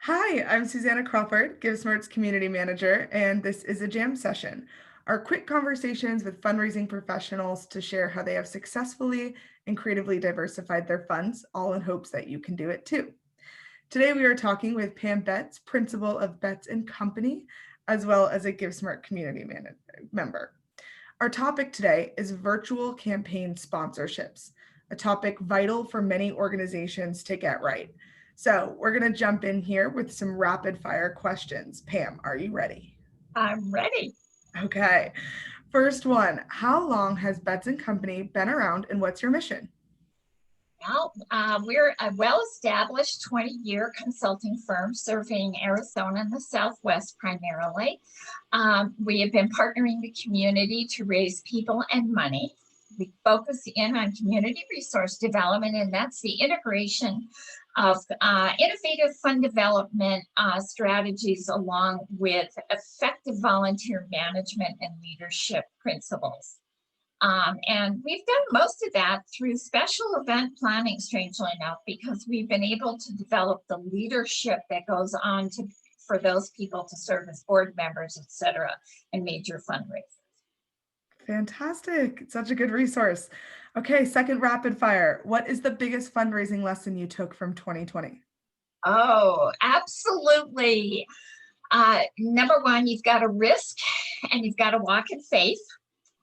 Hi, I'm Susanna Crawford, GiveSmart's community manager, and this is a jam session. Our quick conversations with fundraising professionals to share how they have successfully and creatively diversified their funds, all in hopes that you can do it too. Today we are talking with Pam Betts, principal of Betts and Company, as well as a GiveSmart member. Our topic today is virtual campaign sponsorships, a topic vital for many organizations to get right. So we're going to jump in here with some rapid fire questions. Pam, are you ready? I'm ready. Okay. First one, how long has Betts and Company been around and what's your mission? Well, we're a well-established 20-year consulting firm serving Arizona and the Southwest primarily. We have been partnering the community to raise people and money. We focus in on community resource development, and that's the integration of innovative fund development strategies along with effective volunteer management and leadership principles. And we've done most of that through special event planning, strangely enough, because we've been able to develop the leadership that goes on to for those people to serve as board members, et cetera, and major fundraisers. Fantastic. Such a good resource. Okay, second rapid fire. What is the biggest fundraising lesson you took from 2020? Oh, absolutely. Number one, you've got to risk and you've got to walk in faith.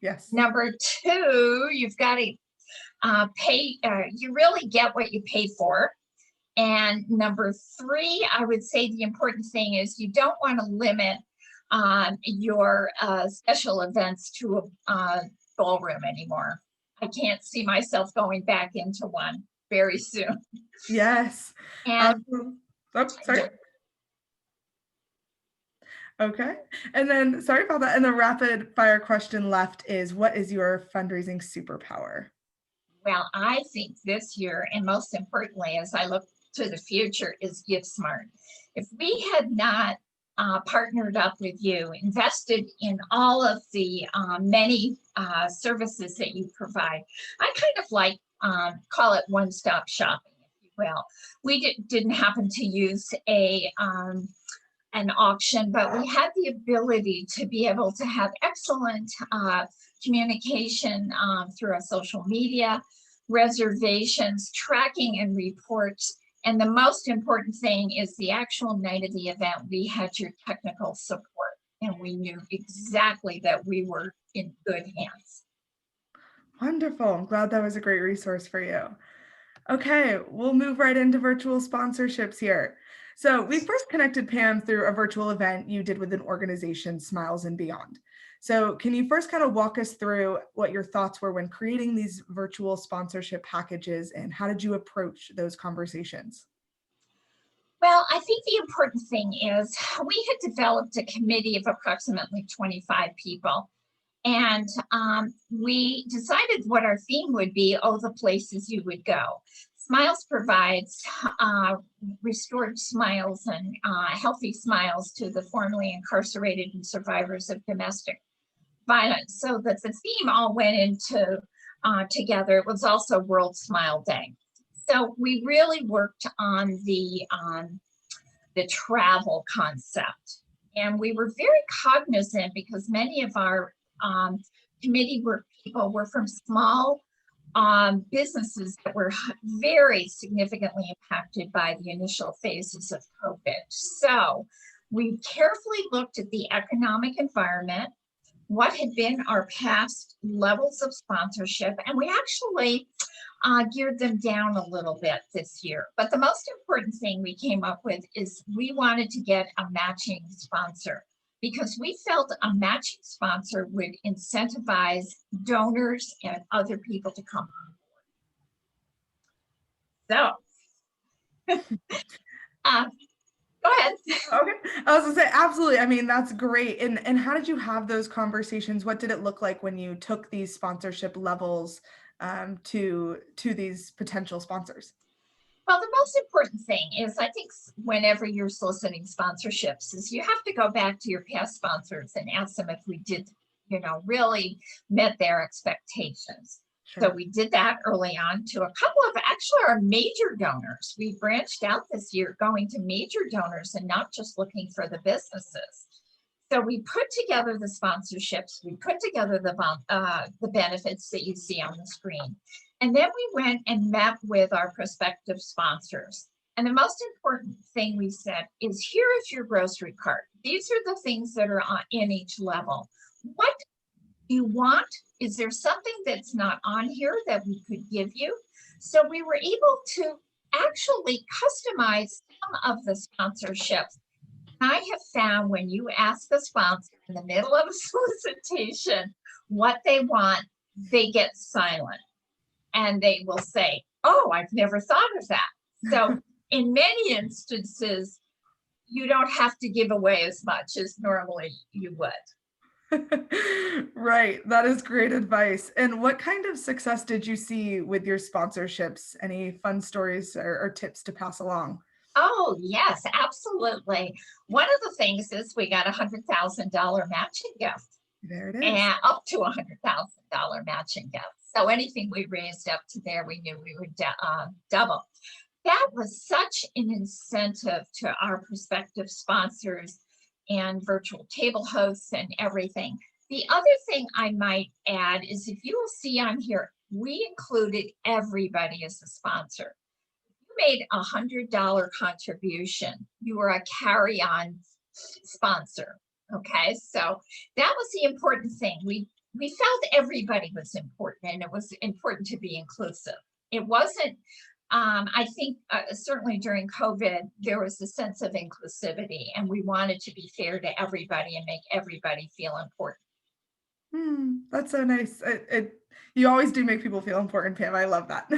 Yes. Number two, you've got to pay, you really get what you pay for. And number three, I would say the important thing is you don't want to limit your special events to a ballroom anymore. I can't see myself going back into one very soon. Yes. And Oh, sorry. Okay. And then, sorry about that. And the rapid fire question left is, what is your fundraising superpower? well, I think this year, and most importantly, as I look to the future, is GiveSmart. If we had not partnered up with you, invested in all of the many services that you provide, I kind of like call it one-stop shopping, if you will. We didn't happen to use an auction, but we had the ability to be able to have excellent communication through our social media, reservations, tracking and reports. And the most important thing is the actual night of the event, we had your technical support and we knew exactly that we were in good hands. Wonderful. I'm glad that was a great resource for you. Okay, we'll move right into virtual sponsorships here. So we first connected Pam through a virtual event you did with an organization, Smiles and Beyond. So can you first kind of walk us through what your thoughts were when creating these virtual sponsorship packages and how did you approach those conversations? Well, I think the important thing is we had developed a committee of approximately 25 people. And we decided what our theme would be, oh, the places you would go. Smiles provides restored smiles and healthy smiles to the formerly incarcerated and survivors of domestic violence. So that the theme all went into together. It was also World Smile Day. So we really worked on the travel concept. And we were very cognizant because many of our committee people were from small businesses that were very significantly impacted by the initial phases of COVID. So we carefully looked at the economic environment, what had been our past levels of sponsorship, and we actually geared them down a little bit this year. But the most important thing we came up with is we wanted to get a matching sponsor because we felt a matching sponsor would incentivize donors and other people to come on board. So, go ahead. Okay. I was gonna say, absolutely. I mean, that's great. And how did you have those conversations? What did it look like when you took these sponsorship levels to these potential sponsors? Well, the most important thing is I think whenever you're soliciting sponsorships is you have to go back to your past sponsors and ask them if we did, really met their expectations. So Sure. we did that early on to a couple of actually our major donors. We branched out this year going to major donors and not just looking for the businesses. So we put together the sponsorships, we put together the benefits that you see on the screen. And then we went and met with our prospective sponsors. And the most important thing we said is, here is your grocery cart. These are the things that are in each level. What do you want? Is there something that's not on here that we could give you? So we were able to actually customize some of the sponsorships. I have found when you ask a sponsor in the middle of a solicitation what they want, they get silent and they will say, "Oh, I've never thought of that." So in many instances, you don't have to give away as much as normally you would. Right. That is great advice. And what kind of success did you see with your sponsorships? Any fun stories or tips to pass along? Oh, yes, absolutely. One of the things is we got $100,000 matching gift, There it is. and up to $100,000 matching gift. So anything we raised up to there, we knew we would double. That was such an incentive to our prospective sponsors and virtual table hosts and everything. The other thing I might add is, if you will see on here, we included everybody as a sponsor. You made $100 contribution, you were a carry-on sponsor. Okay, so that was the important thing. We felt everybody was important, and it was important to be inclusive. It wasn't. I think certainly during COVID, there was a sense of inclusivity, and we wanted to be fair to everybody and make everybody feel important. That's so nice. You always do make people feel important, Pam. I love that.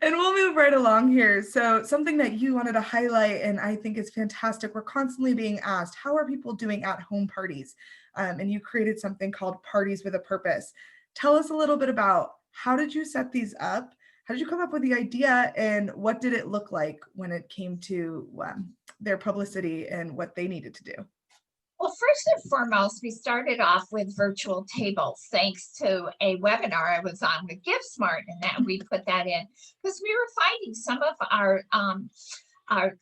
And we'll move right along here. So, something that you wanted to highlight, and I think is fantastic, we're constantly being asked, how are people doing at home parties? And you created something called Parties with a Purpose. Tell us a little bit about, how did you set these up? How did you come up with the idea? And what did it look like when it came to their publicity and what they needed to do? Well, first and foremost, we started off with virtual tables, thanks to a webinar I was on with GiveSmart, and that we put that in because we were finding some of our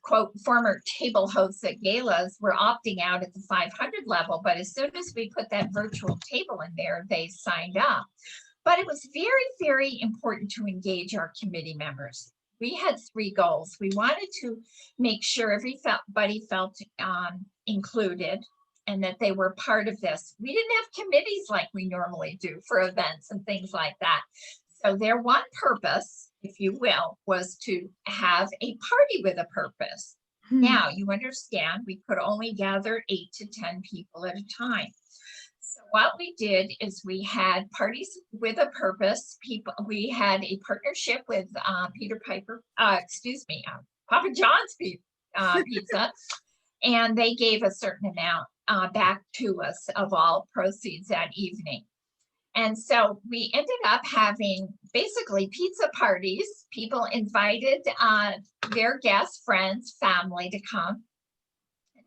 quote former table hosts at galas were opting out at the 500 level, but as soon as we put that virtual table in there, they signed up. But it was very, very important to engage our committee members. We had three goals. We wanted to make sure everybody felt included and that they were part of this. We didn't have committees like we normally do for events and things like that. So their one purpose, if you will, was to have a party with a purpose. Hmm. Now, you understand, we could only gather 8 to 10 people at a time. So what we did is we had parties with a purpose. We had a partnership with Papa John's Pizza, and they gave a certain amount back to us of all proceeds that evening. And so we ended up having basically pizza parties. People invited their guests, friends, family to come.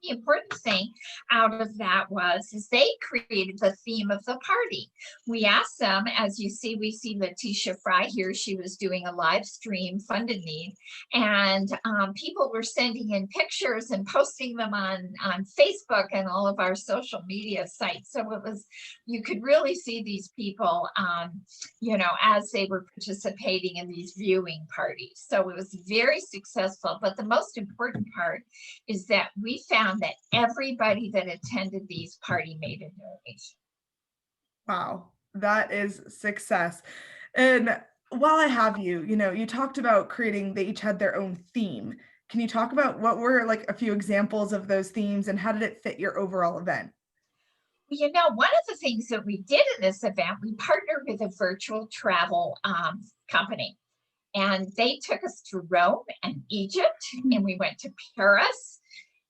The important thing out of that is they created the theme of the party. We asked them, as you see, we see Letitia Fry here. She was doing a live stream funded need, and people were sending in pictures and posting them on Facebook and all of our social media sites. So you could really see these people, as they were participating in these viewing parties. So it was very successful. But the most important part is that we found that everybody that attended these party made a donation. Wow, that is success. And while I have you, you talked about creating, they each had their own theme. Can you talk about what were like a few examples of those themes and how did it fit your overall event? One of the things that we did in this event, we partnered with a virtual travel company, and they took us to Rome and Egypt, and we went to Paris,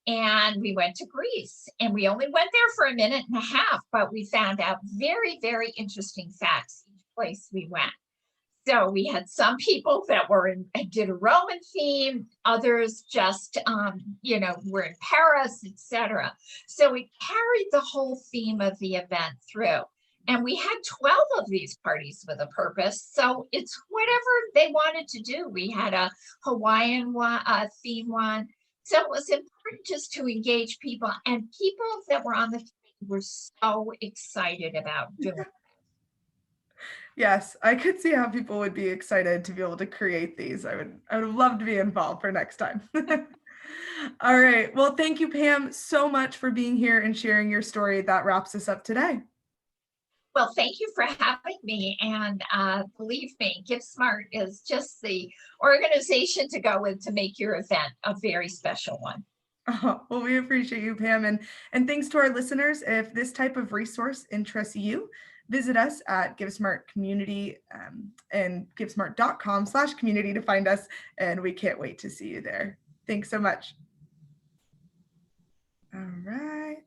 and we went to Greece, and we only went there for a minute and a half, but we found out very, very interesting facts each place we went. So we had some people that did a Roman theme, others just, were in Paris, etc. So we carried the whole theme of the event through. And we had 12 of these parties with a purpose. So it's whatever they wanted to do. We had a Hawaiian one, a theme one. So it was important just to engage people, and people that were on the committee were so excited about doing it. Yes, I could see how people would be excited to be able to create these. I would have loved to be involved for next time. All right. Well, thank you, Pam, so much for being here and sharing your story. That wraps us up today. Well, thank you for having me. And believe me, GiveSmart is just the organization to go with to make your event a very special one. Oh, well, we appreciate you, Pam. And thanks to our listeners. If this type of resource interests you, visit us at GiveSmart Community and givesmart.com/community to find us. And we can't wait to see you there. Thanks so much. All right.